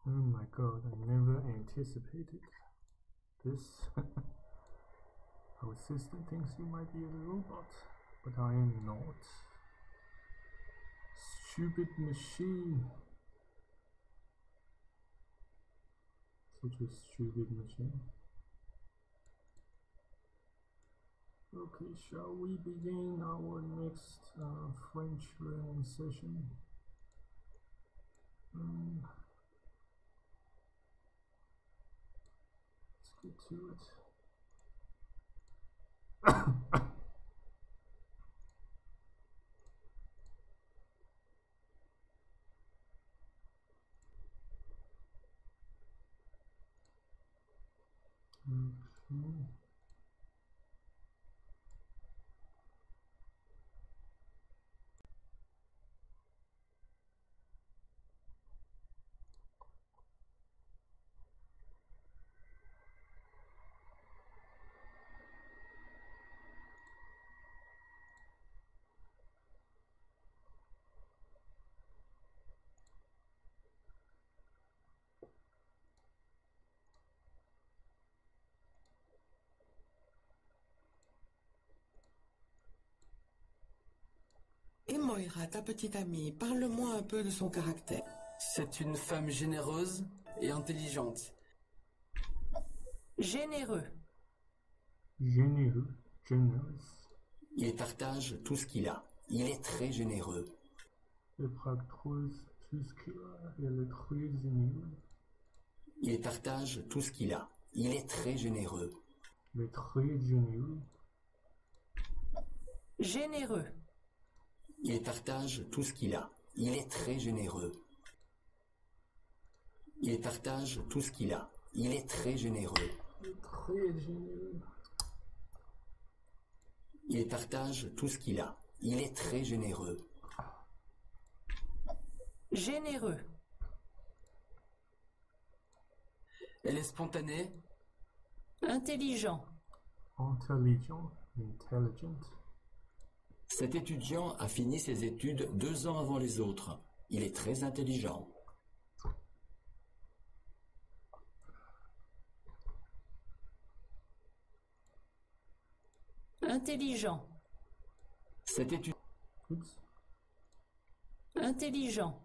Oh my god, I never anticipated this. Our sister thinks you might be a robot, but I am not. Stupid machine. Such a stupid machine. Okay, shall we begin our next French learning session? Let's get to it. Okay. Et Moira, ta petite amie, parle-moi un peu de son caractère. C'est une femme généreuse et intelligente. Généreux. Généreux. Generous. Il partage tout ce qu'il a. Il est très généreux. Il partage tout ce qu'il a. Il est très généreux. Il partage tout ce qu'il a. Il est très généreux. Il est très généreux. Généreux. Il partage tout ce qu'il a. Il est très généreux. Il partage tout ce qu'il a. Il est très généreux. Il est très généreux. Il partage tout ce qu'il a. Il est très généreux. Généreux. Elle est spontanée. Intelligent. Intelligent. Intelligent. Cet étudiant a fini ses études 2 ans avant les autres. Il est très intelligent. Intelligent. Intelligent.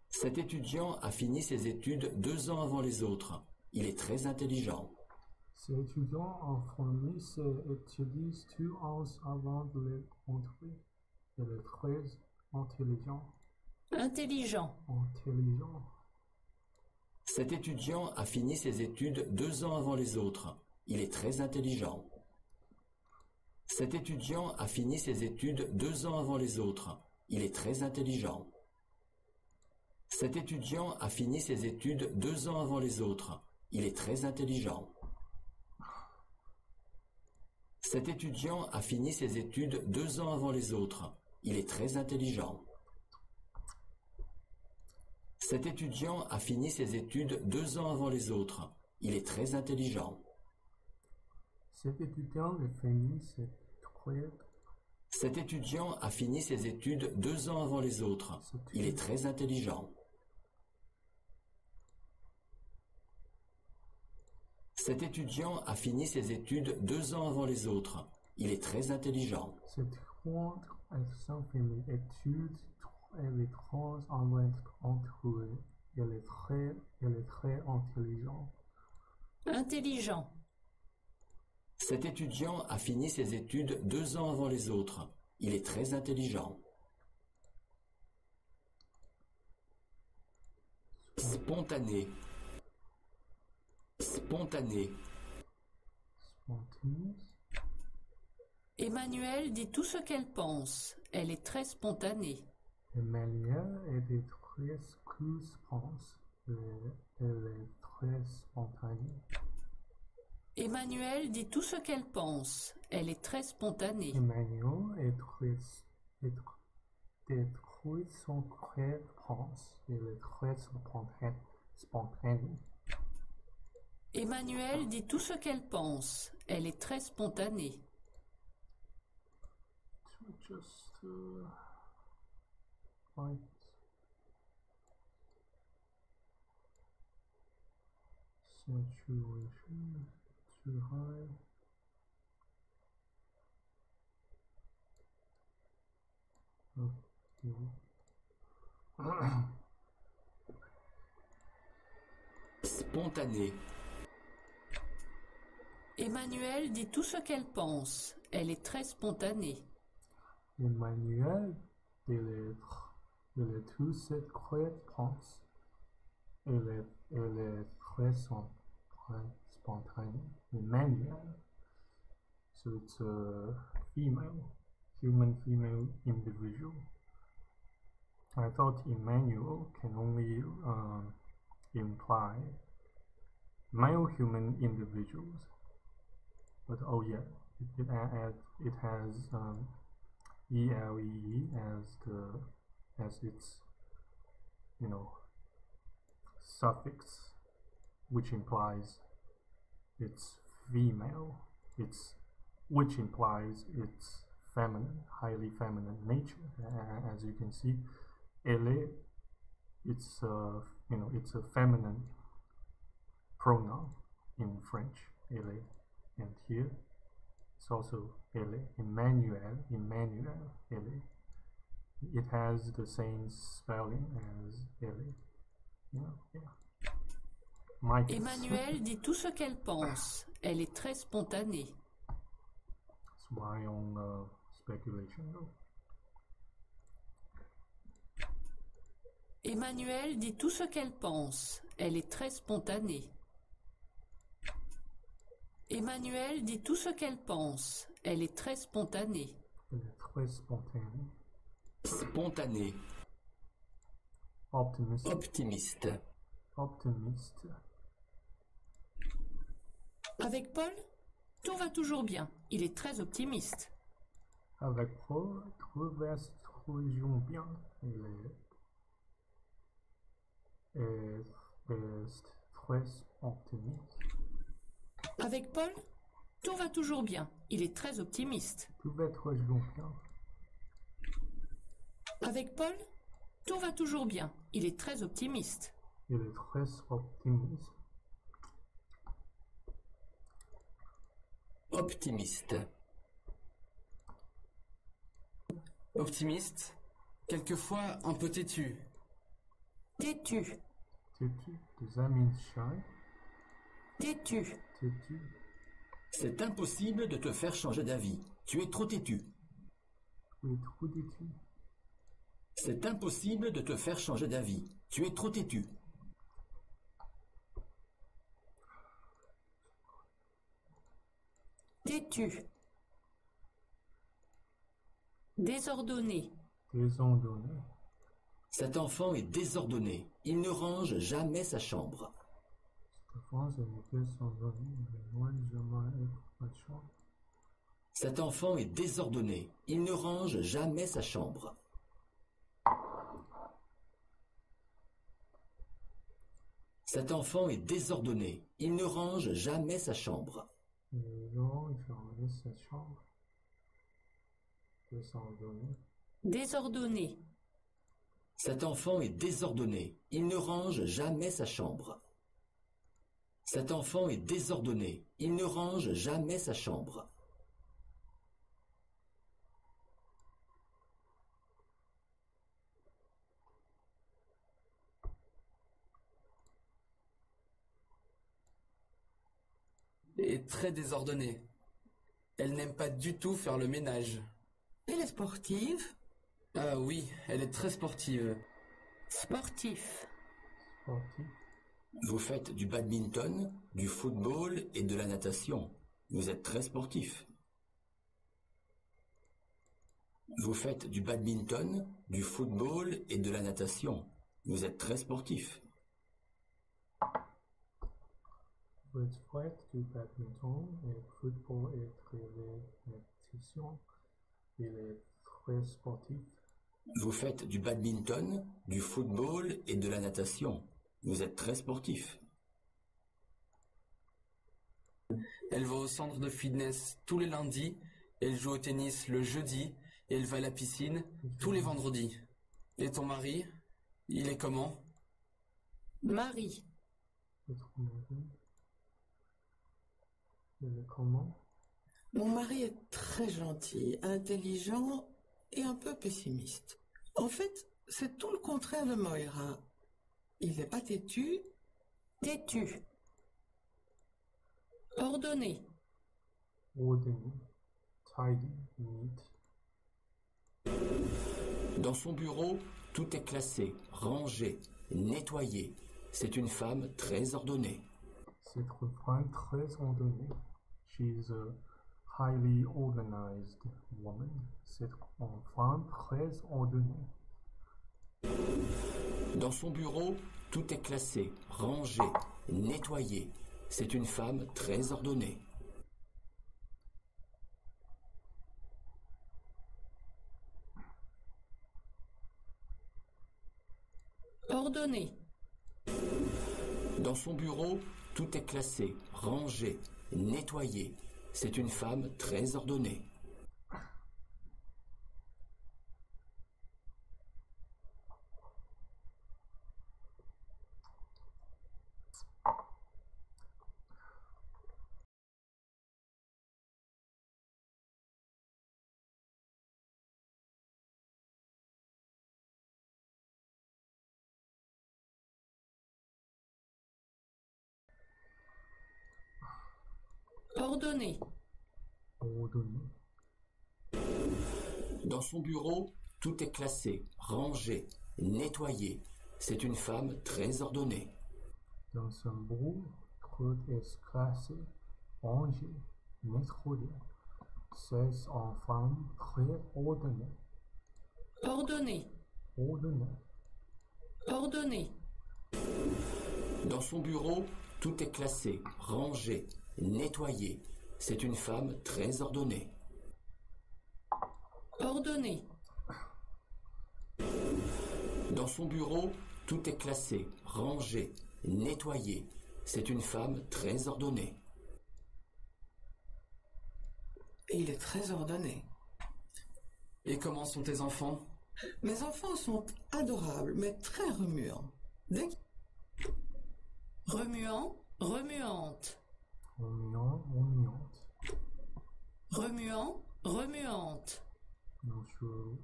Cet étudiant a fini ses études 2 ans avant les autres. Il est très intelligent. Cet étudiant a fini ses études 2 ans avant les autres. Il est très intelligent. Intelligent. Intelligent. Cet étudiant a fini ses études 2 ans avant les autres. Il est très intelligent. Cet étudiant a fini ses études 2 ans avant les autres. Il est très intelligent. Cet étudiant a fini ses études 2 ans avant les autres. Il est très intelligent. Cet étudiant a fini ses études 2 ans avant les autres. Il est très intelligent. Cet étudiant a fini ses études 2 ans avant les autres. Il est très intelligent. Cet étudiant a fini ses études. Cet étudiant a fini ses études 2 ans avant les autres. Il est très intelligent. Cet étudiant a fini ses études 2 ans avant les autres. Il est très intelligent. Cet étudiant a fini ses études 3 ans avant les autres. Il est très intelligent. Intelligent. Cet étudiant a fini ses études 2 ans avant les autres. Il est très intelligent. Spontané. Spontané. Spontaneous. Emmanuelle dit tout ce qu'elle pense. Elle est très spontanée. Emmanuelle est très pense. Elle est très spontanée. Emmanuelle dit tout ce qu'elle pense. Elle est très spontanée. Emmanuelle est très son très pense. Elle est très spontanée. Emmanuelle dit tout ce qu'elle pense. Elle est très spontanée. Just like Saturation too high. Okay. Spontané. Emmanuelle dit tout ce qu'elle pense. Elle est très spontanée. Emmanuel, il est tout ce qu'elle pense. Elle est très spontanée. Emmanuel. So it's a human female individual. I thought Emmanuel can only imply male human individuals. But oh yeah, it has ELE as its suffix, which implies it's female. Which implies its feminine, highly feminine nature. As you can see, elle, it's a feminine pronoun in French, elle, and here it's also elle, Emmanuel, elle. It has the same spelling as elle. Yeah. My guess. Emmanuelle dit tout ce qu'elle pense. Elle est très spontanée. It's my own speculation, though. Emmanuelle dit tout ce qu'elle pense. Elle est très spontanée. Emmanuelle dit tout ce qu'elle pense. Elle est très spontanée. Elle est très spontanée. Spontané. Optimiste. Optimiste. Optimiste. Avec Paul, tout va toujours bien. Il est très optimiste. Avec Paul, tout va toujours bien. Il est très optimiste. Avec Paul, tout va toujours bien. Il est très optimiste. Tout va toujours bien. Avec Paul, tout va toujours bien. Il est très optimiste. Il est très optimiste. Optimiste. Optimiste, quelquefois un peu têtu. Têtu. Têtu. Does that mean shy? Têtu. Têtu. C'est impossible de te faire changer d'avis. Tu es trop têtu. Tu es trop têtu. C'est impossible de te faire changer d'avis. Tu es trop têtu. Têtu. Désordonné. Désordonné. Cet enfant est désordonné. Il ne range jamais sa chambre. Cet enfant est désordonné. Il ne range jamais sa chambre. Cet enfant est désordonné. Il ne range jamais sa chambre. Désordonné. Cet enfant est désordonné. Il ne range jamais sa chambre. Cet enfant est désordonné. Il ne range jamais sa chambre. Et très désordonnée. Elle n'aime pas du tout faire le ménage. Elle est sportive? Ah oui, elle est très sportive. Sportif. Sportif. Vous faites du badminton, du football et de la natation. Vous êtes très sportif. Vous faites du badminton, du football et de la natation. Vous êtes très sportif. Vous faites du badminton et football et de la natation. Il est très sportif. Vous faites du badminton, du football et de la natation. Vous êtes très sportif. Elle va au centre de fitness tous les lundis, elle joue au tennis le jeudi, et elle va à la piscine tous les vendredis. Et ton mari, il est comment? Marie. Votre mari, Comment? Mon mari est très gentil, intelligent et un peu pessimiste. En fait, c'est tout le contraire de Moira. Il n'est pas têtu. Têtu. Ordonné. Ordonné. Tidy. Neat. Dans son bureau, tout est classé, rangé, nettoyé. C'est une femme très ordonnée. C'est une femme très ordonnée. She's a highly organized woman. C'est une femme très ordonnée. Dans son bureau, tout est classé, rangé, nettoyé. C'est une femme très ordonnée. Ordonné. Dans son bureau, tout est classé, rangé, nettoyé. C'est une femme très ordonnée. Ordonné. Ordonnée. Dans son bureau, tout est classé, rangé, nettoyé. C'est une femme très ordonnée. Dans son bureau, tout est classé, rangé, nettoyé. C'est une femme très ordonnée. Ordonné. Ordonnée. Ordonné. Dans son bureau, tout est classé, rangé, nettoyé. C'est une femme très ordonnée. Ordonné. Dans son bureau, tout est classé, rangé, nettoyé. C'est une femme très ordonnée. Il est très ordonné. Et comment sont tes enfants? Mes enfants sont adorables, mais très remuants. Remuant. Remuante. Remuant, remuante. Remuant. Remuante. Not sure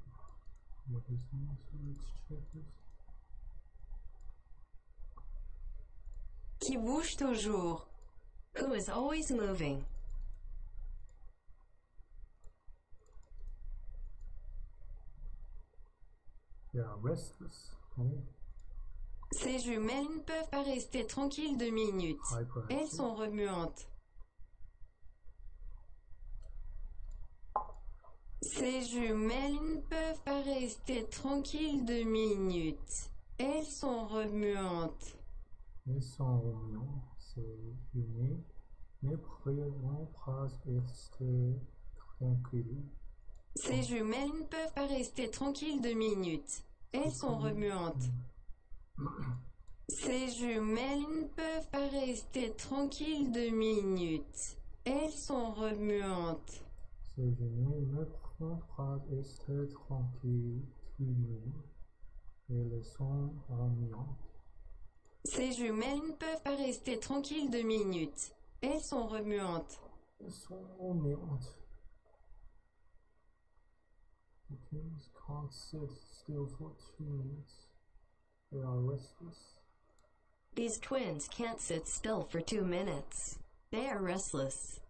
what is this, so let's check this. Qui bouge toujours. Who is always moving. Yeah, restless. Oh, Ces jumelles ne peuvent pas rester tranquilles 2 minutes. Elles hyperactive. sont remuantes. Ces jumelles ne peuvent pas rester tranquilles 2 minutes. Elles sont remuantes. Ils sont remuants, c'est unis, mais prévoir pas rester tranquille. Ces jumelles ne peuvent pas rester tranquilles 2 minutes. Elles sont remuantes. Ces jumelles ne peuvent pas rester tranquilles 2 minutes. Elles sont remuantes. Ces unis ne peuvent pas rester tranquille 2 minutes. Elles sont remuantes. Ces jumelles ne peuvent pas rester tranquilles 2 minutes. Elles sont remuantes. Elles sont remuantes. The twins can't sit still for 2 minutes. They are restless. These twins can't sit still for 2 minutes. They are restless.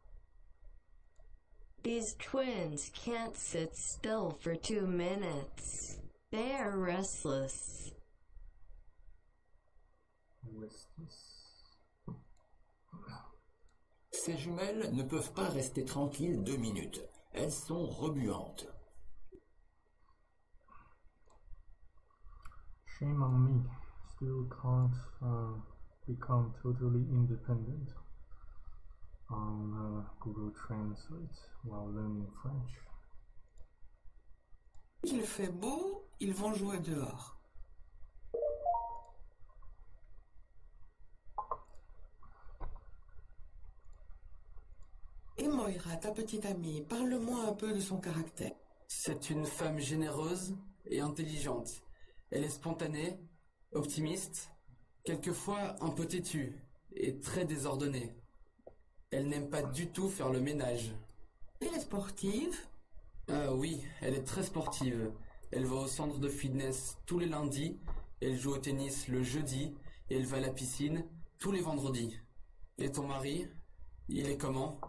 These twins can't sit still for 2 minutes. They are restless. Restless. Ces jumelles ne peuvent pas rester tranquilles 2 minutes. Elles sont remuantes. Shame on me. Still can't become totally independent on Google Translate while learning French. Il fait beau, ils vont jouer dehors. Et Moira, ta petite amie, parle-moi un peu de son caractère. C'est une femme généreuse et intelligente. Elle est spontanée, optimiste, quelquefois un peu têtue et très désordonnée. Elle n'aime pas du tout faire le ménage. Elle est sportive. Ah oui, elle est très sportive. Elle va au centre de fitness tous les lundis, elle joue au tennis le jeudi, et elle va à la piscine tous les vendredis. Et ton mari, il est comment?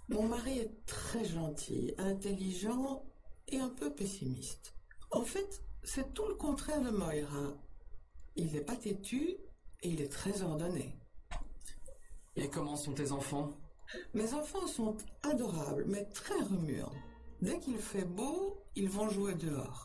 Mon mari est très gentil, intelligent et un peu pessimiste. En fait, c'est tout le contraire de Moira. Il n'est pas têtu et il est très ordonné. Et comment sont tes enfants? Mes enfants sont adorables, mais très remuants. Dès qu'il fait beau, ils vont jouer dehors.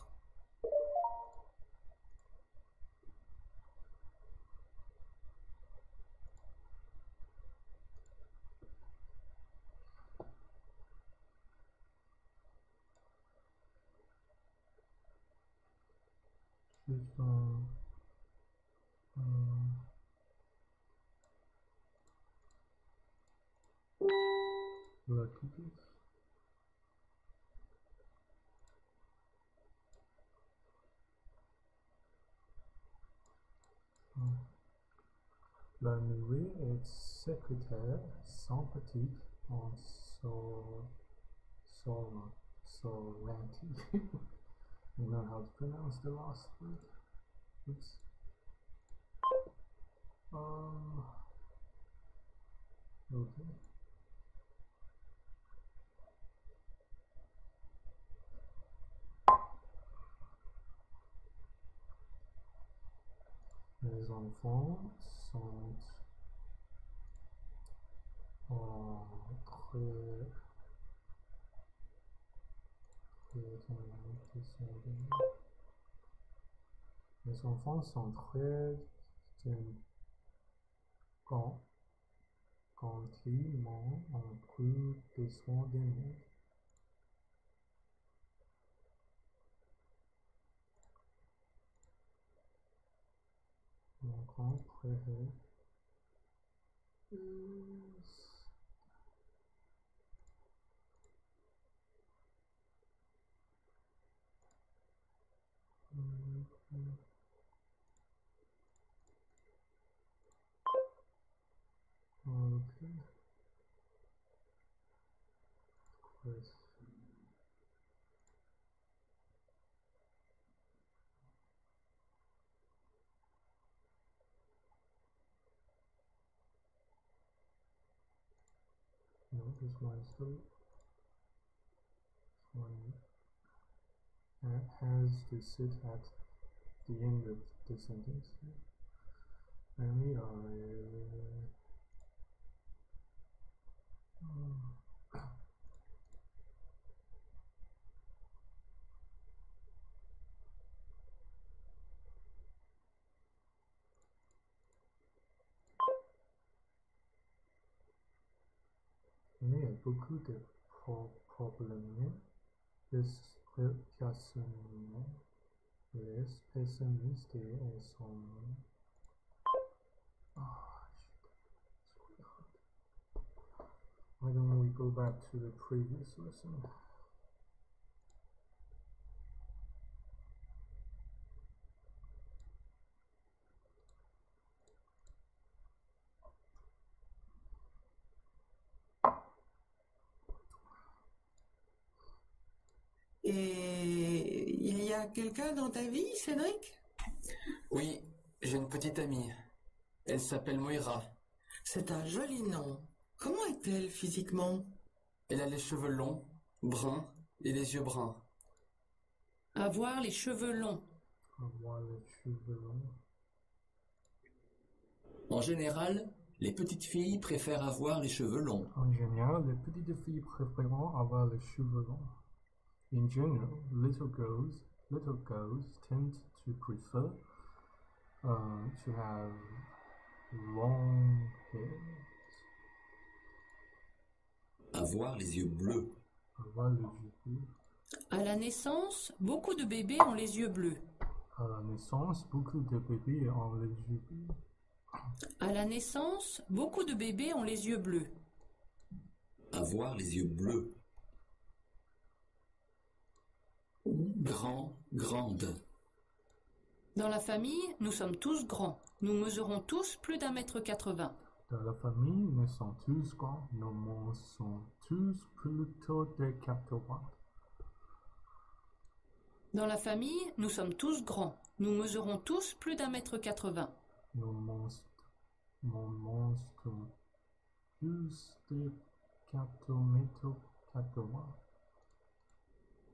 Juste lucky bits. La nourrir est secrétaire, sympathique, en soranti. I don't know how to pronounce the last word. Oops. Okay. Les enfants sont très les enfants sont très quand ils ont pris besoin de nous. Mon grand préféré okay. Chris. No, this one still has to sit at the end of the sentence. Only il y a beaucoup de problèmes. Les pessimistes sont why don't we go back to the previous lesson? Et il y a quelqu'un dans ta vie, Cédric? Oui, j'ai une petite amie. Elle s'appelle Moira. C'est un joli nom. Comment est-elle physiquement? Elle a les cheveux longs, bruns et les yeux bruns. Avoir les cheveux longs. Avoir les cheveux longs. En général, les petites filles préfèrent avoir les cheveux longs. En général, les petites filles préfèrent avoir les cheveux longs. In general, little girls tend to prefer to have long hair. Avoir les yeux bleus. Avoir les yeux bleus. À la naissance, beaucoup de bébés ont les yeux bleus. À la naissance, beaucoup de bébés ont les yeux bleus. À la naissance, beaucoup de bébés ont les yeux bleus. Avoir les yeux bleus. Grand, grande. Dans la famille, nous sommes tous grands. Nous mesurons tous plus d'1,80 m. Dans la famille, nous sommes tous grands, nos mains sont tous plutôt de 80. Dans la famille, nous sommes tous grands. Nous mesurons tous plus d'1,80 m. Nos mains sont tous de 4,80 m.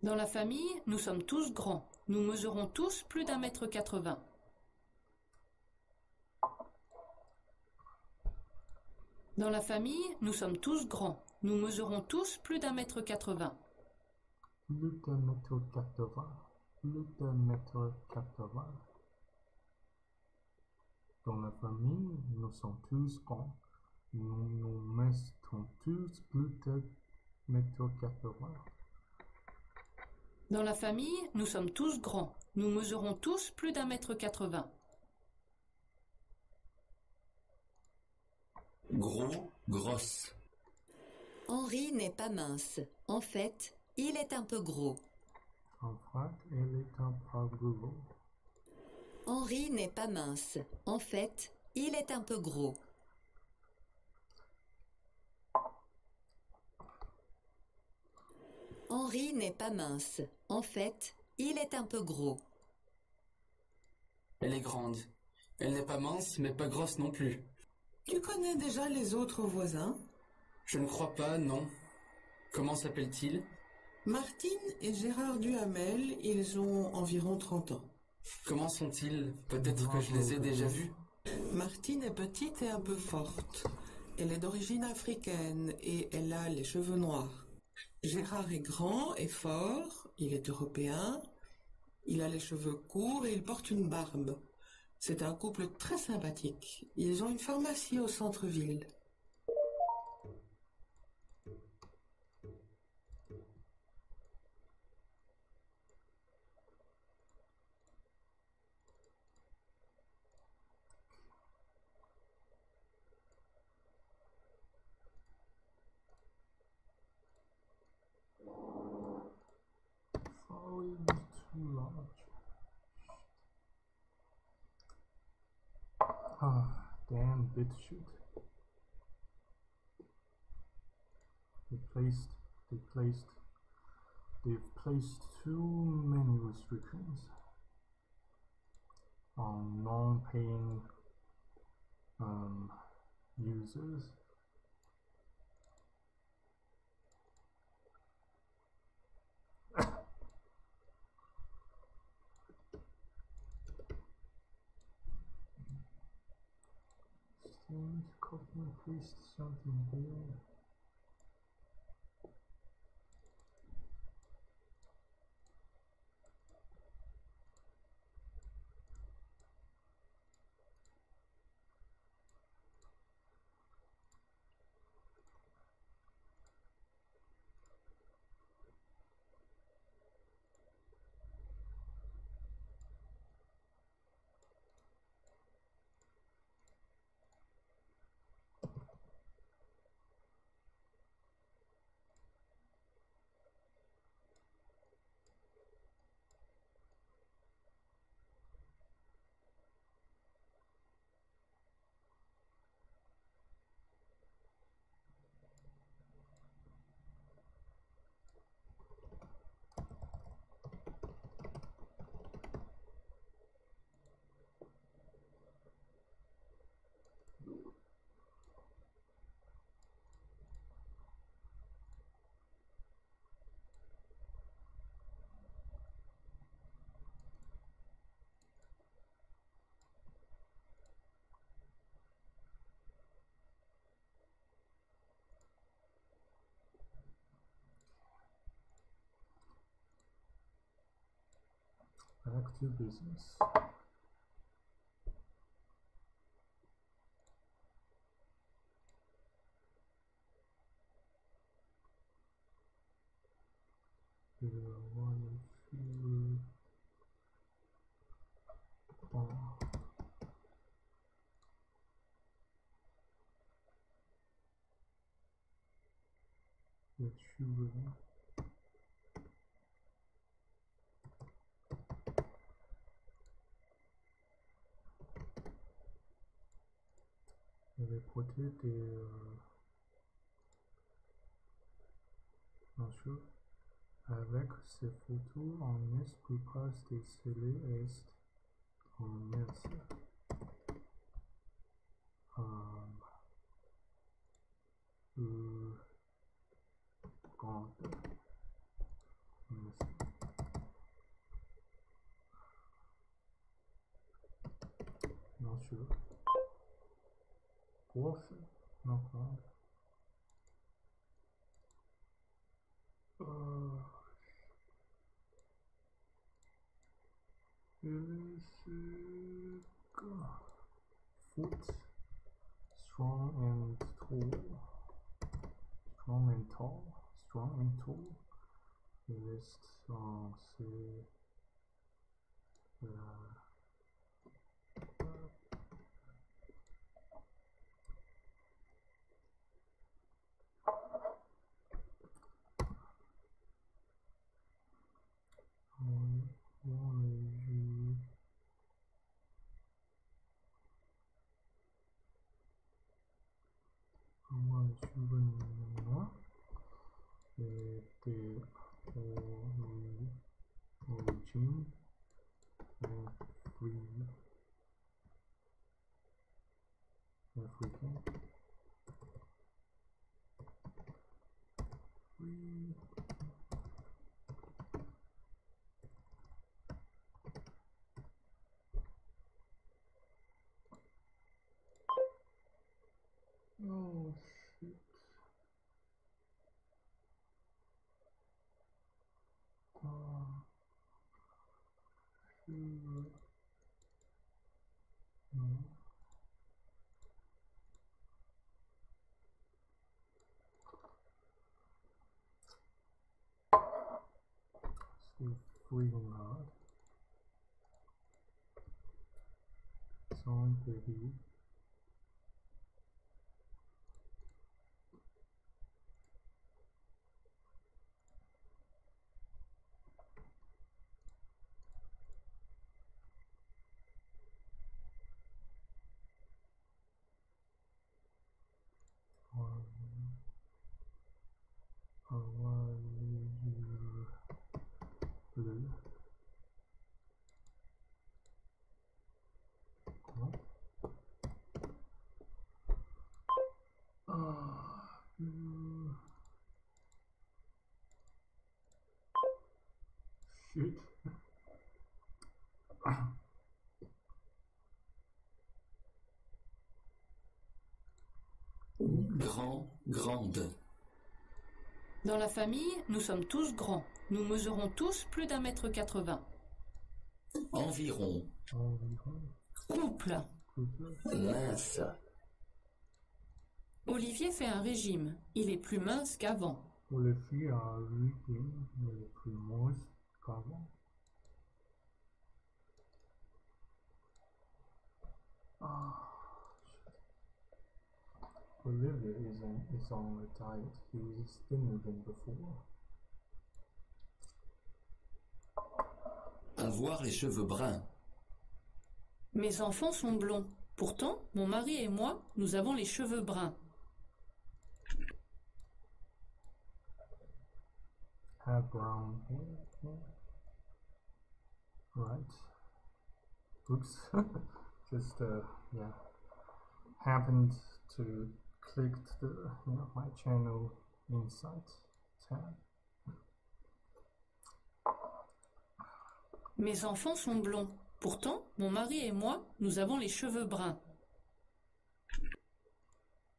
Dans la famille, nous sommes tous grands. Nous mesurons tous plus d'1,80 m. Dans la famille, nous sommes tous grands. Nous mesurons tous plus d'1,80 m. Plus d'1,80 m. Plus d'1,80 m. Dans la famille, nous sommes tous grands. Nous nous mettons tous plus d'1,80 m. Dans la famille, nous sommes tous grands. Nous mesurons tous plus d'1,80 m. Gros, grosse. Henri n'est pas mince. En fait, il est un peu gros. En fait, il est un peu gros. Henri n'est pas mince. En fait, il est un peu gros. Henri n'est pas mince. En fait, il est un peu gros. Elle est grande. Elle n'est pas mince, mais pas grosse non plus. Tu connais déjà les autres voisins? Je ne crois pas, non. Comment s'appelle-t-il? Martine et Gérard Duhamel, ils ont environ 30 ans. Comment sont-ils? Peut-être que je les ai déjà vus. Martine est petite et un peu forte. Elle est d'origine africaine et elle a les cheveux noirs. Gérard est grand et fort, il est européen, il a les cheveux courts et il porte une barbe. C'est un couple très sympathique. Ils ont une pharmacie au centre-ville. Sorry, too large. Ah, damn BitChute. They've placed too many restrictions on non-paying users. Need to copy and paste something here. Back to business. porter des... bien sûr, avec ces photos, on est plus proche des célestes. On est grande. Bien sûr. Große, non grande. Foot, strong and tall. Strong and tall. Strong and tall. Le reste, c'est la... Moi, les cheveux noirs et des origines africain. Oui. Oh shit. No. Still freezing hard. Sound baby. Avoir les yeux bleus. Quoi? Shit. Grand, grande. Dans la famille, nous sommes tous grands. Nous mesurons tous plus d'1,80 m. Environ. Couple. Mince. Olivier fait un régime. Il est plus mince qu'avant. Pour les filles à régime, mais plus mince qu'avant. Olivier is on a diet. He is thinner than before. Avoir les cheveux bruns. Mes enfants sont blonds. Pourtant, mon mari et moi, nous avons les cheveux bruns. Have brown hair. Right. Oops. Just yeah. Happened to click my channel insights tab. Mes enfants sont blonds. Pourtant, mon mari et moi, nous avons les cheveux bruns.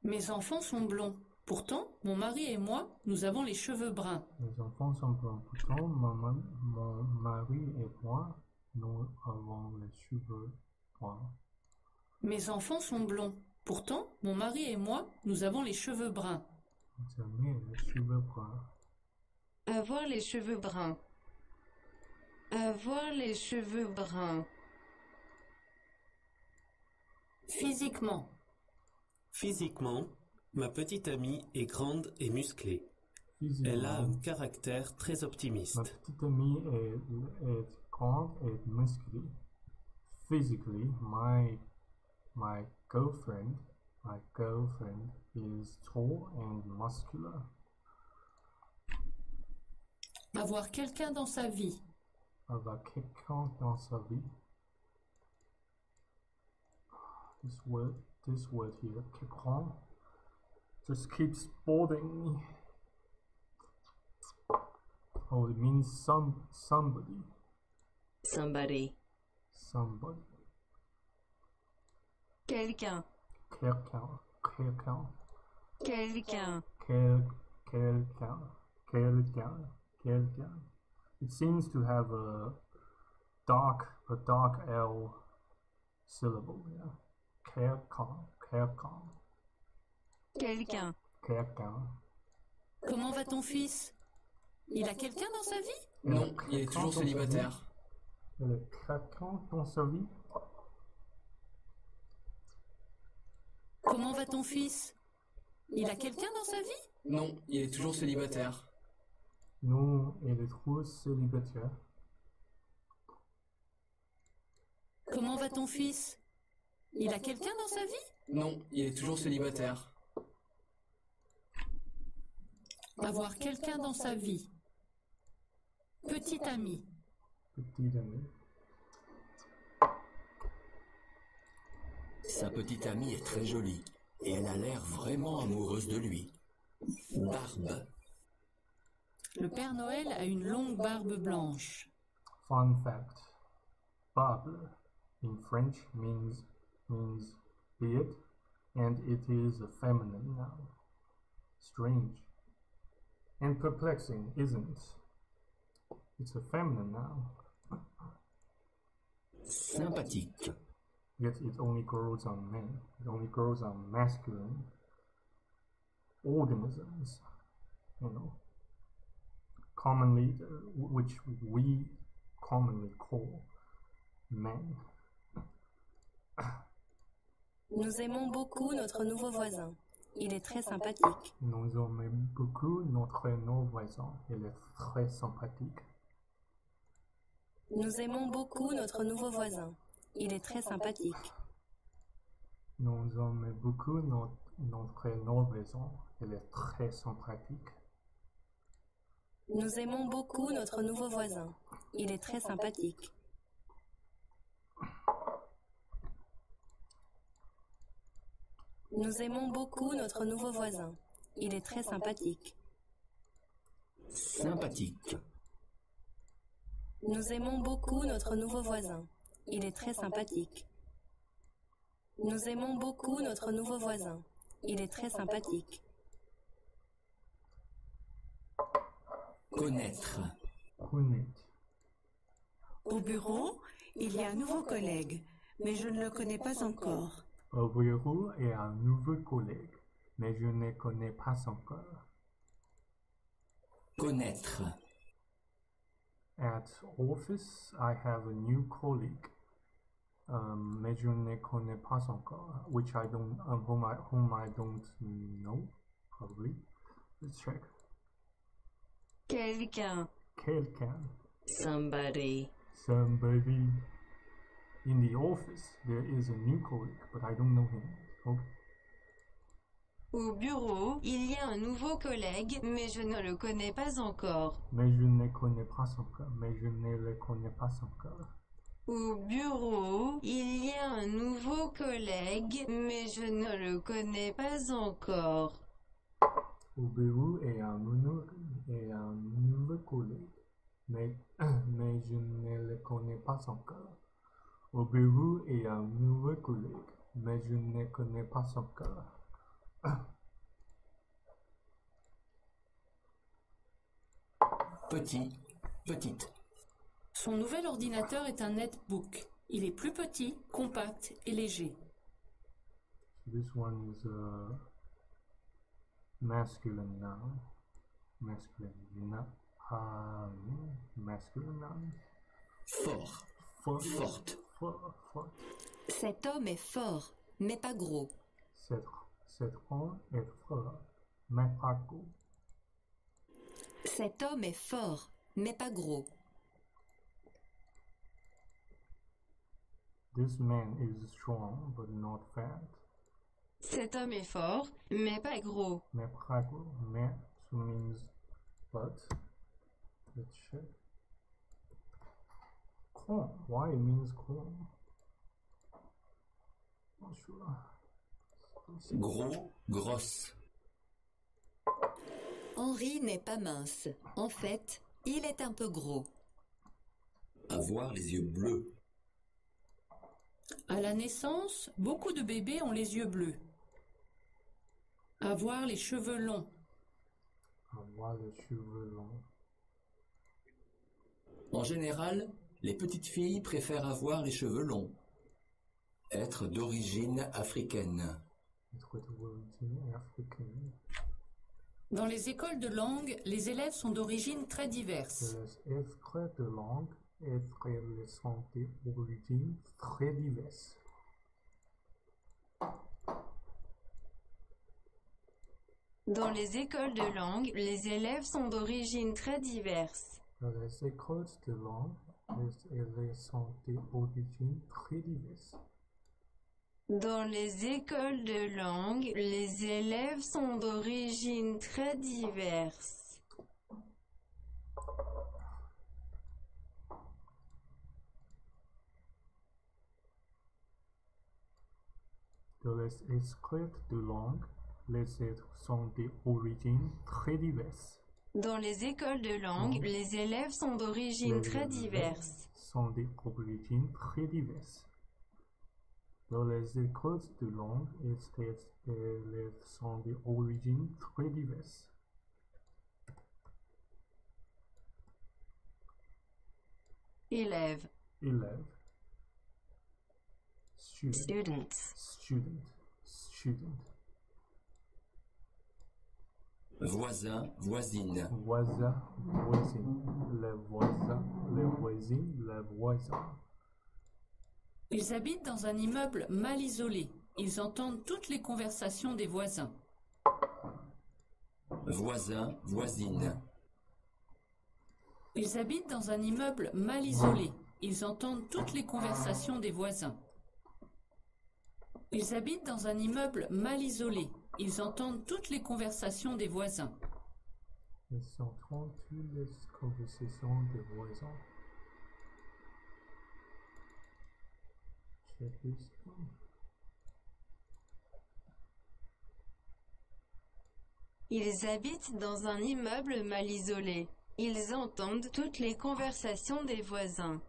Mes enfants sont blonds. Pourtant, mon mari et moi, nous avons les cheveux bruns. Les enfants sont blonds. Pourtant, mon mari et moi, nous avons les cheveux bruns. Mes enfants sont blonds. Pourtant, mon mari et moi, nous avons les cheveux bruns. Vous avez les cheveux bruns. Avoir les cheveux bruns. Avoir les cheveux bruns. Physiquement. Physiquement, ma petite amie est grande et musclée. Elle a un caractère très optimiste. Ma petite amie est grande et musclée. Physically, my girlfriend My girlfriend is tall and muscular. Avoir quelqu'un dans sa vie. Avoir quelqu'un dans sa vie. This word here, quelqu'un, just keeps bothering me. Oh, it means somebody. Somebody. Somebody. Quelqu'un. Quelqu'un. Quelqu'un. Quelqu'un. Quelqu'un. It seems to have a dark L syllable. Yeah. Quelqu'un. Quelqu'un. Comment va ton fils? Il a quelqu'un dans sa vie? Non, il est toujours célibataire. Il est quelqu'un dans sa vie? Comment va ton fils? Il a quelqu'un dans sa vie? Non, il est toujours célibataire. Non, il est toujours célibataire. Comment va ton fils? Il a quelqu'un dans sa vie? Non, il est toujours célibataire. Avoir quelqu'un dans sa vie. Petit ami. Petit ami. Sa petite amie est très jolie et elle a l'air vraiment amoureuse de lui. Barbe. Le Père Noël a une longue barbe blanche. Fun fact. Barbe in French means beard, and it is a feminine noun. Strange. And perplexing, isn't it? It's a feminine noun. Sympathique. Yet it only grows on men. It only grows on masculine organisms, you know, commonly, which we commonly call men. Nous aimons beaucoup notre nouveau voisin. Il est très sympathique. Nous aimons beaucoup notre nouveau voisin. Il est très sympathique. Nous aimons beaucoup notre nouveau voisin. Il est très sympathique. Nous aimons beaucoup notre nouveau voisin. Il est très sympathique. Nous aimons beaucoup notre nouveau voisin. Il est très sympathique. Nous aimons beaucoup notre nouveau voisin. Il est très sympathique. Sympathique. Nous aimons beaucoup notre nouveau voisin. Il est très sympathique. Nous aimons beaucoup notre nouveau voisin. Il est très sympathique. Connaître. Connaître. Au bureau, il y a un nouveau collègue, mais je ne le connais pas encore. Au bureau, il y a un nouveau collègue, mais je ne connais pas encore. Connaître. At office, I have a new colleague, mais je ne connais pas encore, whom I don't know, probably. Let's check. Quelqu'un. Quelqu'un. Somebody. Somebody. In the office, there is a new colleague, but I don't know him. Okay. Au bureau, il y a un nouveau collègue, mais je ne le connais pas encore. Mais je ne connais pas encore. Mais je ne le connais pas encore. Au bureau, il y a un nouveau collègue, mais je ne le connais pas encore. Au bureau, il y a un nouveau collègue, mais je ne le connais pas encore. Au bureau, il y a un nouveau collègue, mais je ne le connais pas encore. Petit, petite. Son nouvel ordinateur est un netbook. Il est plus petit, compact et léger. This one is a masculine noun. Masculine noun. Fort. Forte. Fort. Cet homme est fort, mais pas gros. Cet homme est fort, mais pas gros. Cet homme est fort, mais pas gros. This man is strong but not fat. Cet homme est fort, mais pas gros. Mais pas gros. Mais means but. Let's check. Corn. Why it means corn? Not sure. Gros, grosse. Henri n'est pas mince. En fait, il est un peu gros. Avoir les yeux bleus. À la naissance, beaucoup de bébés ont les yeux bleus. Avoir les cheveux longs. Avoir les cheveux longs. En général, les petites filles préfèrent avoir les cheveux longs. Être d'origine africaine. Être d'origine africaine. Dans les écoles de langue, les élèves sont d'origines très diverses. Les écoles de langue sont d'origines très diverses. Dans les écoles de langue, les élèves sont d'origines très diverses. Dans les écoles de langue, les élèves sont d'origines très diverses. Dans les écoles de langue, les élèves sont d'origines très diverses. Dans les écoles de langue, les élèves sont d'origines très diverses. Dans les écoles de langue, les élèves sont d'origines très diverses. Sont d'origines très diverses. Dans les écoles de langue, les élèves sont d'origines très diverses. Élève. Élève. Student. Student. Student. Voisin, voisine. Voisin, voisine. Les voisins, les voisines, les voisins. Ils habitent dans un immeuble mal isolé. Ils entendent toutes les conversations des voisins. Voisin, voisine. Ils habitent dans un immeuble mal isolé. Ils entendent toutes les conversations des voisins. Ils habitent dans un immeuble mal isolé. Ils entendent toutes les conversations des voisins. Ils entendent toutes les conversations des voisins. Ils habitent dans un immeuble mal isolé. Ils entendent toutes les conversations des voisins.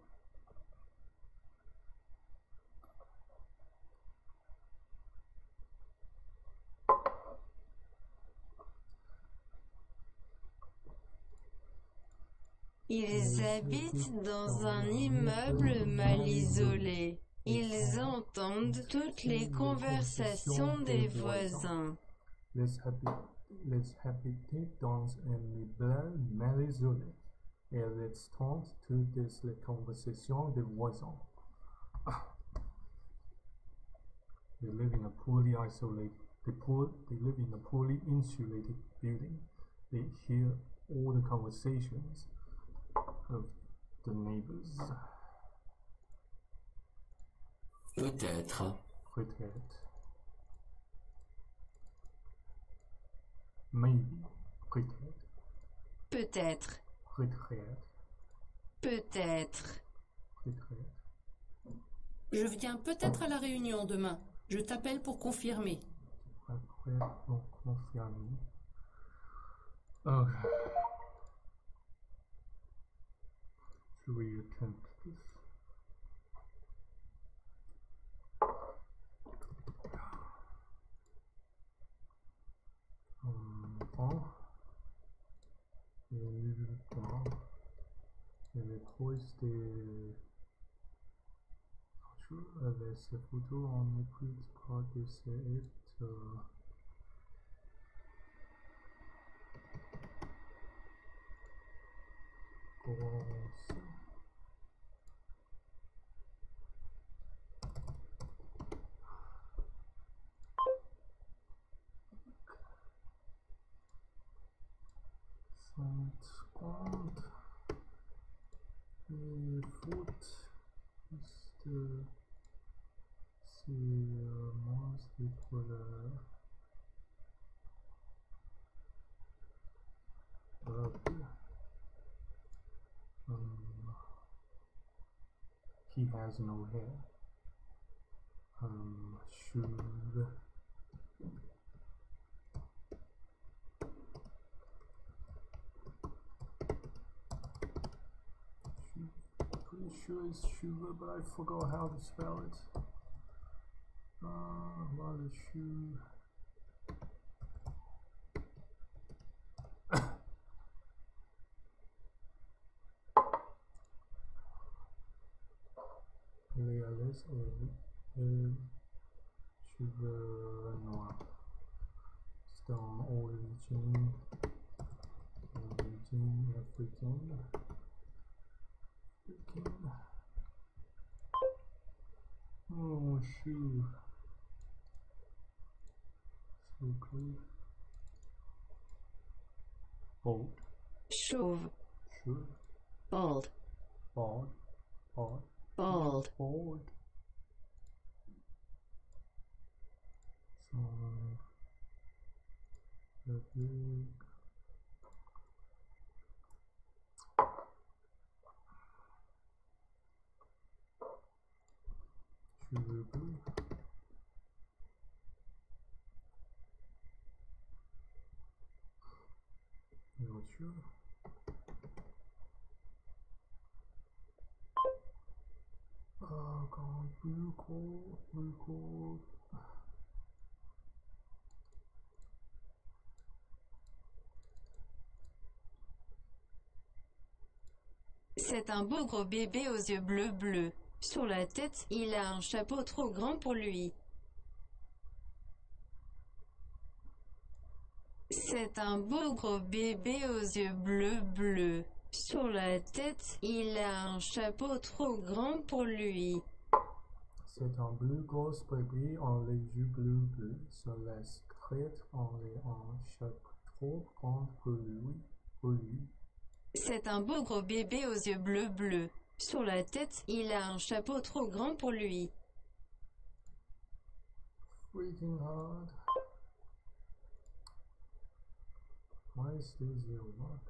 Ils habitent dans un immeuble mal isolé. Ils entendent toutes les conversations des voisins. Les habitent dans un immeuble mal isolé. Et ils entendent toutes les conversations des voisins. They live in a poorly isolated. They live in a poorly insulated building. They hear all the conversations of the neighbors. Peut-être. Peut-être. Maybe. Peut-être. Peut-être. Peut-être. Peut-être. Peut-être. Je viens peut-être à la réunion demain. Je t'appelle pour confirmer. Après, pour confirmer. Okay. Should we attempt this? Bon. Je vais poster avec ces photos, on n'écoute pas de ces grosse. Secondes. Et foot. C'est moins, c'est pour la He has no hair. Should pretty sure it's Shuva, but I forgot how to spell it. What is Shuva? Léalès et cheveux noirs. C'est en origine africaine. Oh, shoe. So clear. Bald. Chauve. Chauve. Bald. Bald. Bald. Bald. Bald. So, the big. Cheveux bleus. Voiture. Oh god, blue coal, blue coal. C'est un beau gros bébé aux yeux bleus. Sur la tête, il a un chapeau trop grand pour lui. C'est un beau gros bébé aux yeux bleus. Sur la tête, il a un chapeau trop grand pour lui. C'est un bleu gros bébé en les yeux bleus. Sur la tête, un chapeau trop grand pour lui. C'est un beau gros bébé aux yeux bleus. Sur la tête, il a un chapeau trop grand pour lui. Freaking hard. Why is there zero mark?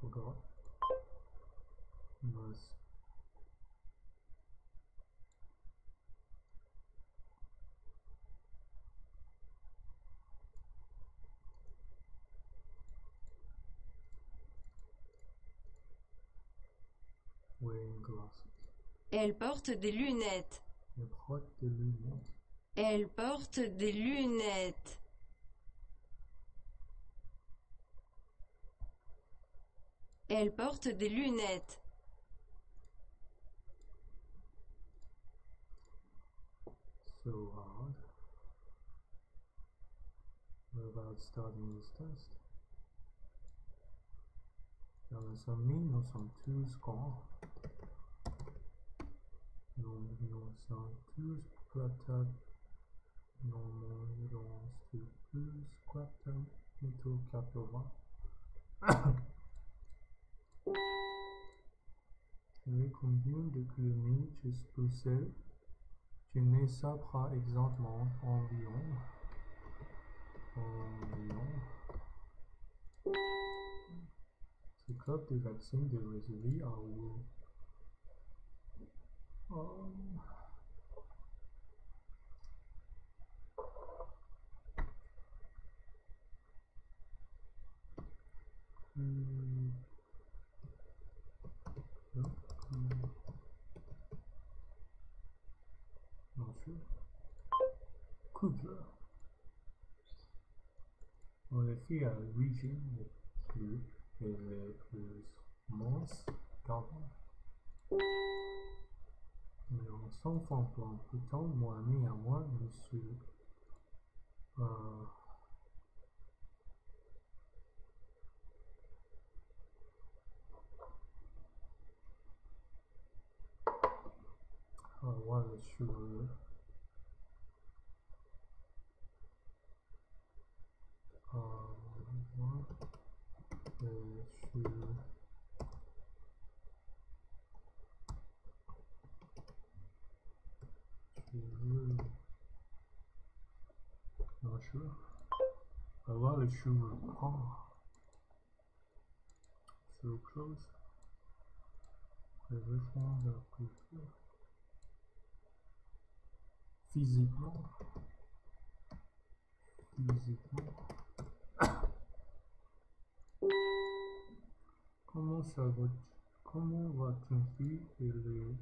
Forgot. Nice. Wearing glasses. Elle porte des lunettes. Elle porte des lunettes. Elle porte des lunettes. Elle porte des lunettes. So hard. What about starting this test? Dans nous sommes tous grands. Nous sommes tous capables. Nous sommes tous capables. Métaux 80. Les combien de kilomètres Bruxelles? Tu ne sais pas exactement environ. Ce club de vaccins de réservé à où? Non sûr. Couple. filles à l'origine et les plus minces qu'avant. Mais on s'enfonce un peu de temps, mon ami à moi, monsieur. Voilà les cheveux. Voilà les cheveux. Not sure. Voilà les cheveux. So close. Everything that we feel. Physiquement. Comment ça va? Comment va ton fille et les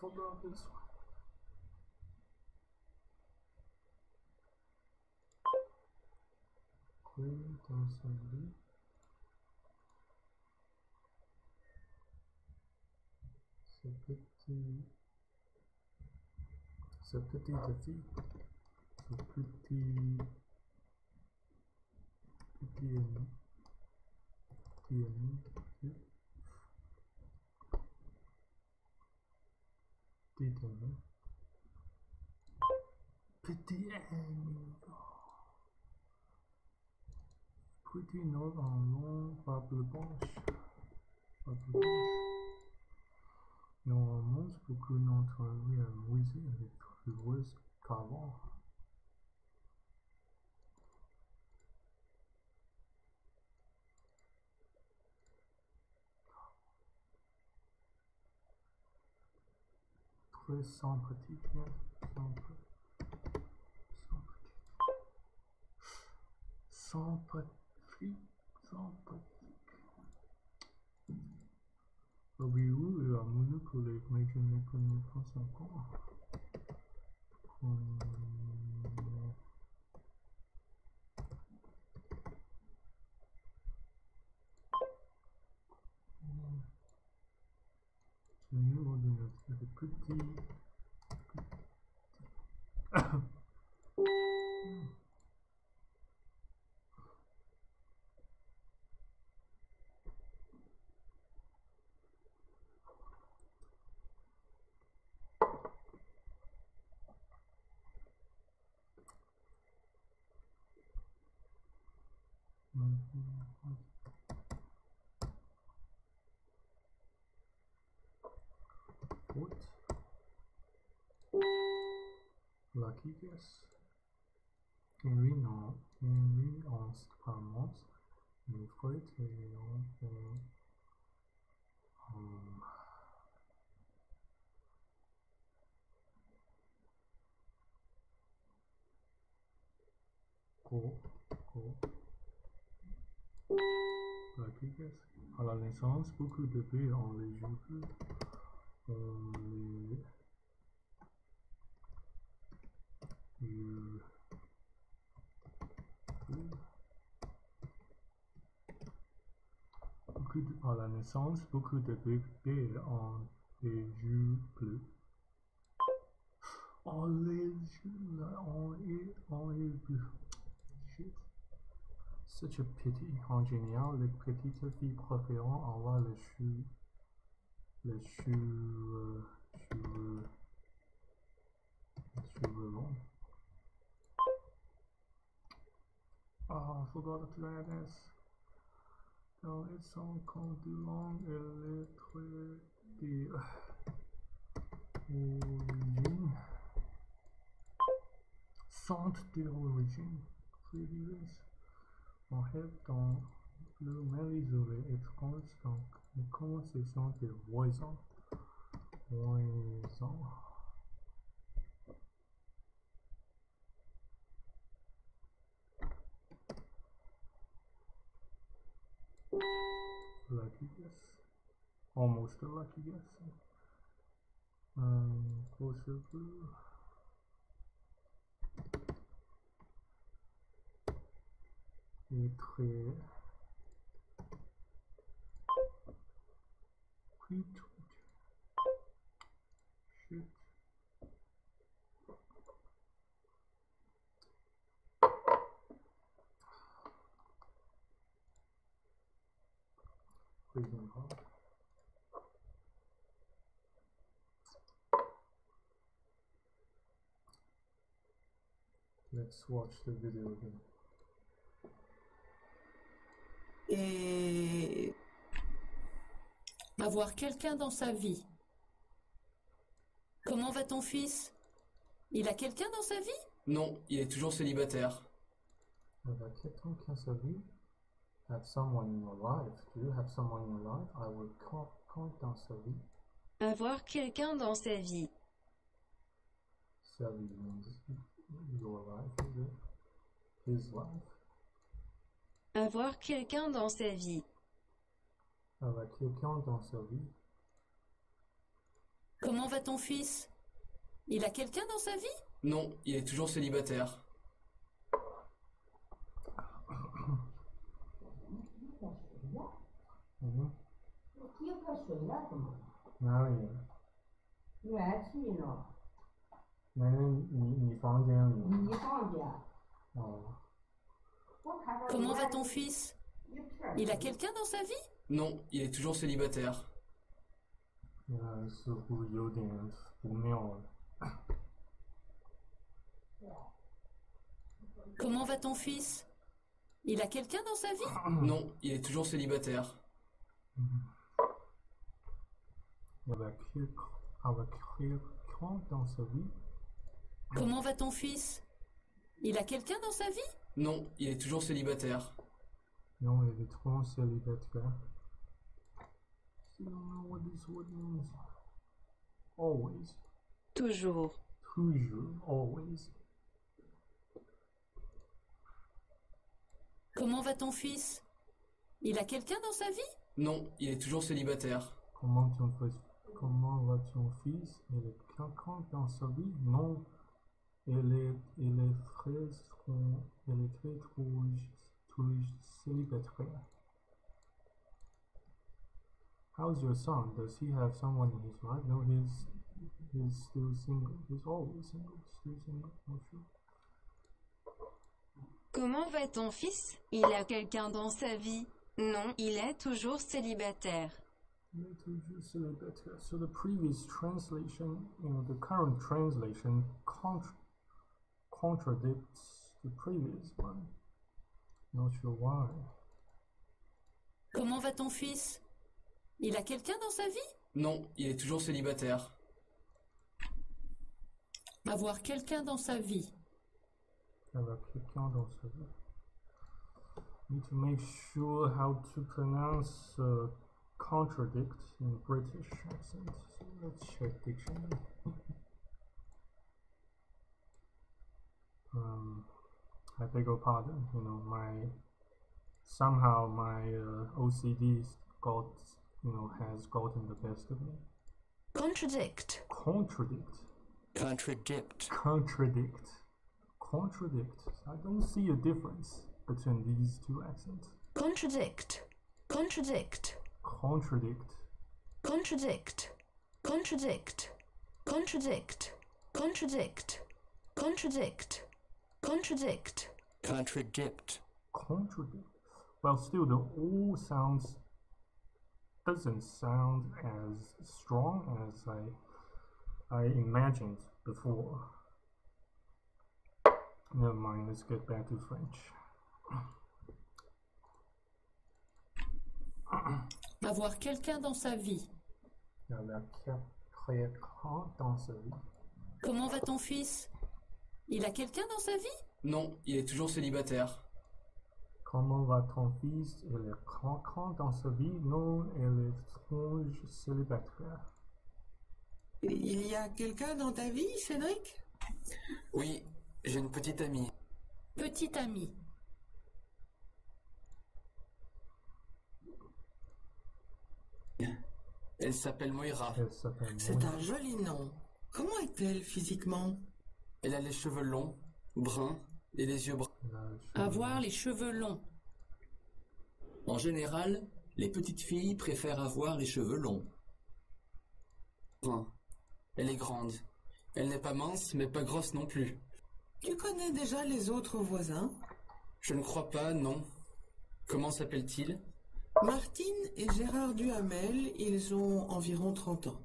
forgot this one. Clean dans son lit. Ce petite fille, ce petit ami, petit note en long, table blanche. Normalement, c'est beaucoup d'entre nous à musée avec plus gros qu'avant. Très sympathique, sympathique. Avez-vous eu un monocollègue, mais je ne connais pas encore. Le numéro de notre petit. What? Lucky guess. Henry en Sparmans, une feuille et Lucky guess. À la naissance, beaucoup de bébés ont les joues bleus. À la naissance, beaucoup de bébés ont les joues bleues. Oh, les joues là, ont les bleus. Shit. Such a pity. En général, les petites filles préfèrent avoir les cheveux longs. Oh, I forgot to add this. Dans les sons condiments et les traits d'origine. Centre d'origine. En fait, dans le mail isolé étrange, donc, une conversation de voisins. Almost a lucky guess. Closer blue. Et très... Shit. Freezing hot. Let's watch the video again. Et Avoir quelqu'un dans sa vie. Comment va ton fils? Il a quelqu'un dans sa vie? Non, il est toujours célibataire. Avoir quelqu'un dans sa vie. Have someone in your life. Do you have someone in your life? I will count dans sa vie. Avoir quelqu'un dans sa vie. Sa vie means your life, is it? His life. Avoir quelqu'un dans sa vie. Avoir quelqu'un dans sa vie. Comment va ton fils? Il a quelqu'un dans sa vie? Non, il est toujours célibataire. 나는 你房间里。 Comment va ton fils? Il a quelqu'un dans sa vie? Non, il est toujours célibataire. 似乎有点不妙了。 Comment va ton fils? Il a quelqu'un dans sa vie? Non, il est toujours célibataire. Avoir quelqu'un dans sa vie? Comment va ton fils? Il a quelqu'un dans sa vie? Non, il est toujours célibataire. Non, il est toujours célibataire. I don't know what this word means. Always. Toujours. Toujours. Always. Comment va ton fils? Il a quelqu'un dans sa vie? Non, il est toujours célibataire. Comment va ton fils? Il est quelqu'un dans sa vie? Non. Il est très célibataire. How's your son? Does he have someone in his life? No, he's still single. He's always single. Still single. Not sure. Comment va ton fils? Il a quelqu'un dans sa vie. Non, il est toujours célibataire. Il est toujours célibataire. So the previous translation, the current translation contradicts the previous one. Not sure why. Comment va ton fils? Il a quelqu'un dans sa vie? Non, il est toujours célibataire. Avoir quelqu'un dans sa vie. Avoir quelqu'un dans sa vie. Need to make sure how to pronounce contradict in British accent. So let's check dictionary. I beg your pardon. Somehow my OCD has gotten the best of me. Contradict. Contradict. Contradict. Contradict. Contradict. I don't see a difference between these two accents. Contradict. Contradict. Contradict. Contradict. Contradict. Contradict. Contradict. Contradict. Contradict. Contradict. Contradict. Well, still, the O doesn't sound as strong as I imagined before. Never mind, let's get back to French. Avoir quelqu'un dans sa vie. Avoir quelqu'un dans sa vie. Comment va ton fils? Il a quelqu'un dans sa vie? Non, il est toujours célibataire. Comment va ton fils? Il est quelqu'un dans sa vie? Non, il est toujours célibataire. Il y a quelqu'un dans ta vie, Cédric? Oui, j'ai une petite amie. Petite amie. Elle s'appelle Moira. C'est un joli nom. Comment est-elle physiquement? Elle a les cheveux longs, bruns et les yeux bruns. Avoir les cheveux longs. En général, les petites filles préfèrent avoir les cheveux longs. Brun. Elle est grande. Elle n'est pas mince, mais pas grosse non plus. Tu connais déjà les autres voisins? Je ne crois pas, non. Comment s'appelle-t-il? Martine et Gérard Duhamel, ils ont environ 30 ans.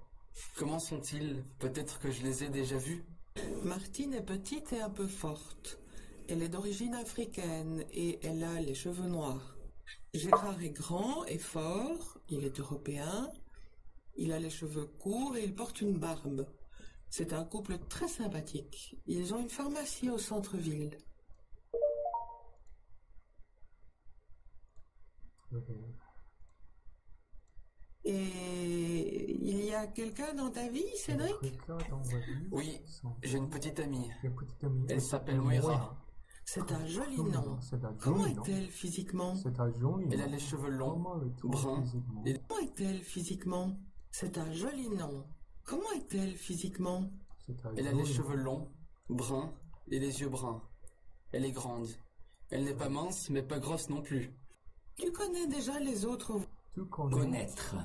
Comment sont-ils? Peut-être que je les ai déjà vus. Martine est petite et un peu forte. Elle est d'origine africaine et elle a les cheveux noirs. Gérard est grand et fort, il est européen, il a les cheveux courts et il porte une barbe. C'est un couple très sympathique. Ils ont une pharmacie au centre-ville. Et il y a quelqu'un dans ta vie, Cédric? Oui, j'ai une petite amie. Elle s'appelle Moira. C'est un joli nom. Comment est-elle physiquement? Elle a les cheveux longs, bruns et... Comment est-elle physiquement? C'est un joli nom. Comment est-elle physiquement? Elle a les cheveux longs, bruns et les yeux bruns. Elle est grande. Elle n'est pas mince, mais pas grosse non plus. Tu connais déjà les autres? Connaître.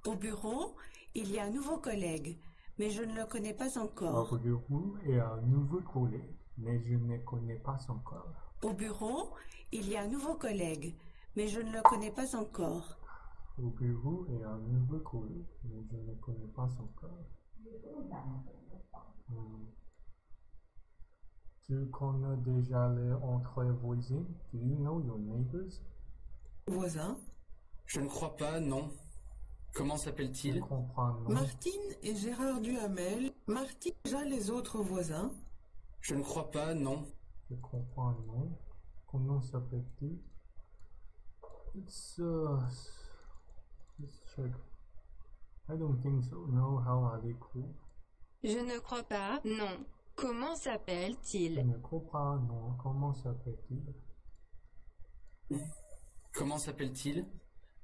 Au bureau, il y a un nouveau collègue, mais je ne le connais pas encore. Au bureau, il y a un nouveau collègue, mais je ne connais pas encore. Au bureau, il y a un nouveau collègue, mais je ne le connais pas encore. Au bureau, il y a un nouveau collègue, mais je ne connais pas encore. Tu connais déjà les entrées voisines? Do you know your neighbors? Voisins? Je ne crois pas, non. Comment s'appelle-t-il? Martine et Gérard Duhamel. Martine, déjà les autres voisins? Je ne crois pas, non. Je comprends, non. Comment s'appelle-t-il? Let's check. I don't think so. No, how are they called? Je ne crois pas, non. Comment Je s'appelle-t-il? ne crois pas, non. Comment s'appelle-t-il? Comment s'appelle-t-il?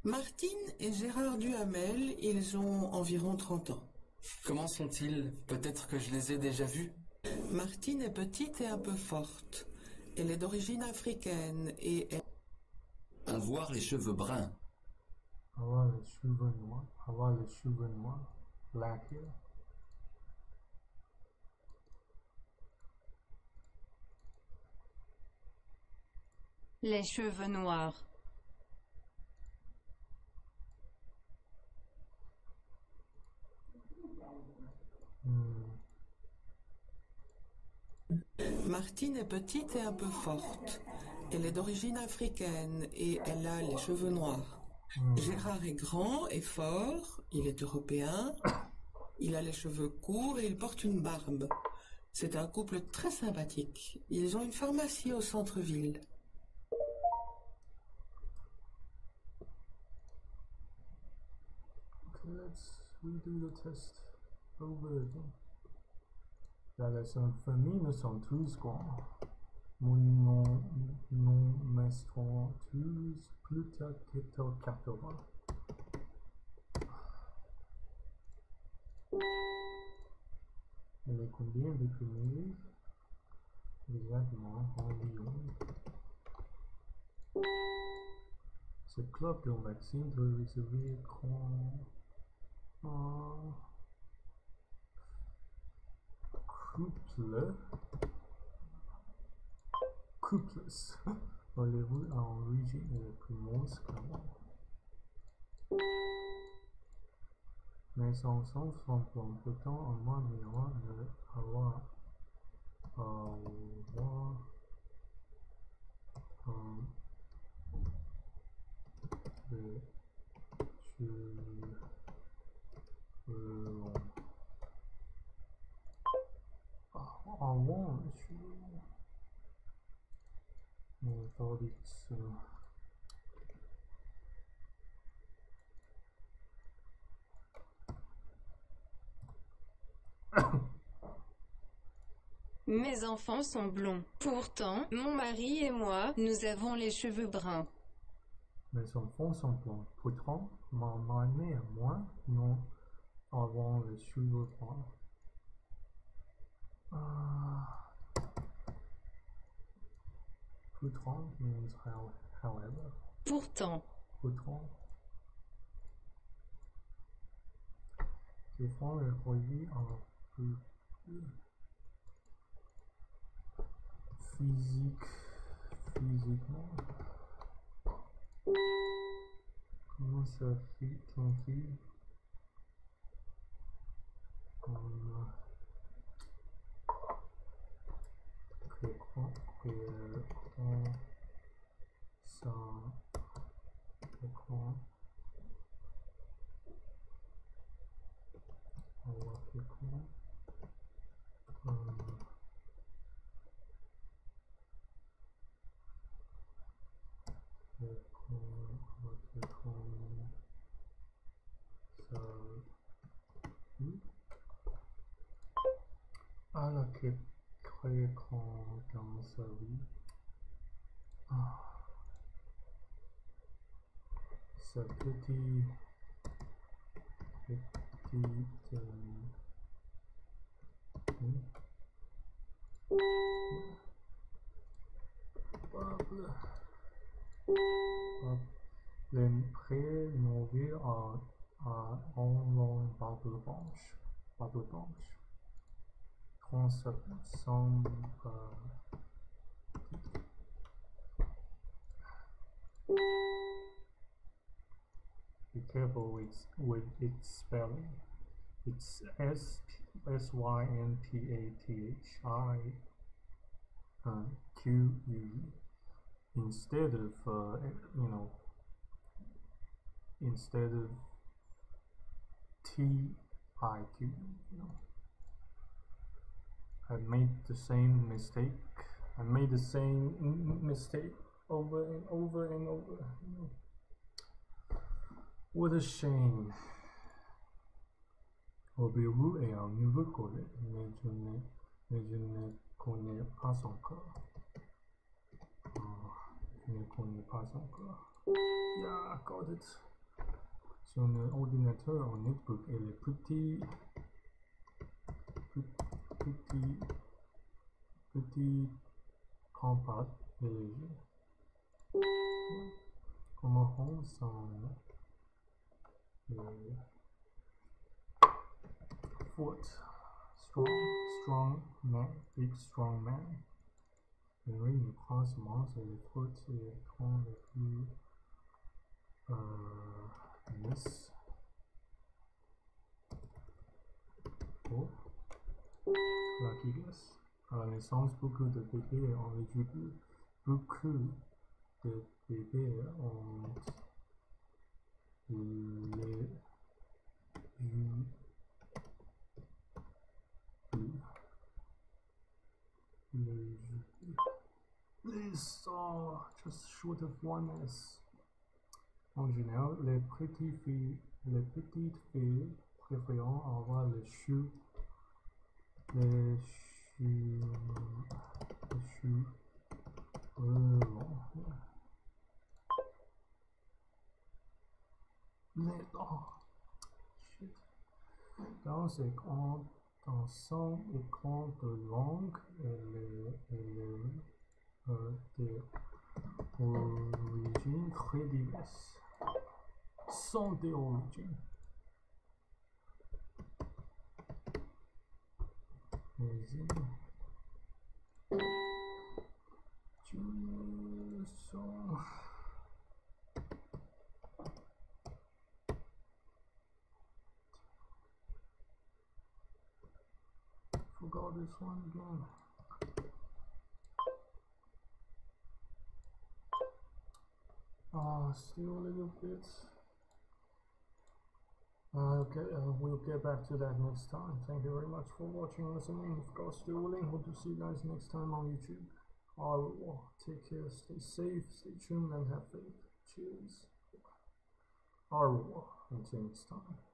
Martine et Gérard Duhamel, ils ont environ 30 ans. Comment sont-ils? Peut-être que je les ai déjà vus. Martine est petite et un peu forte. Elle est d'origine africaine et elle... Avoir les cheveux bruns. Avoir les cheveux noirs. Avoir les cheveux noirs. Black hair. Les cheveux noirs. Martine est petite et un peu forte. Elle est d'origine africaine et elle a les cheveux noirs. Gérard est grand et fort, il est européen, il a les cheveux courts et il porte une barbe. C'est un couple très sympathique. Ils ont une pharmacie au centre-ville. Okay, let's redo the test over again. La famille sont tous grands. Mon nom sont tous plus tard que 80. Elle est combien de premiers? Exactement, environ. Ce club de Maxime doit réserver quand... Couples Voulez-vous en origine et primos comment? Mes enfants sont pourtant en moins meilleur de avoir avant I thought it's Mes enfants sont blonds. Pourtant, mon mari et moi, nous avons les cheveux bruns. Mes enfants sont blonds. Pourtant, ma mère, moi, non, avant les cheveux blancs. Pourtant means however. Pourtant. Pourtant. Défend le produit en physiquement. Comment ça fait ton fille? Alors que très grand dans sa vie. Sa petite les prénommés en langue barbe blanche. Transcription be careful with its spelling. It's SYNPATHIQE instead of instead of TIQ. I made the same mistake. Over and over and over. What a shame. Au bureau est un nouveau collègue, mais je ne connais pas encore. Je ne connais pas encore. Yeah, I got it. Son ordinateur en netbook, elle est petit compact et léger. Commençons son foot. Strong man, big strong man. Henry ne prend seulement sur les foot et prend le plus miss. Oh. Lucky guess. À la naissance, beaucoup de bébés ont les beaucoup de bébés ont les just short of one S. En général, les petites filles préfèrent avoir les cheveux dans ces grands dansants écrans de langue d'origine très diverses. Sont des origines. Forgot this one again. Still a little bit. Okay, we'll get back to that next time. Thank you very much for watching and listening. Of course, dueling. Hope to see you guys next time on YouTube. Take care, stay safe, stay tuned, and have faith. Cheers. Until next time.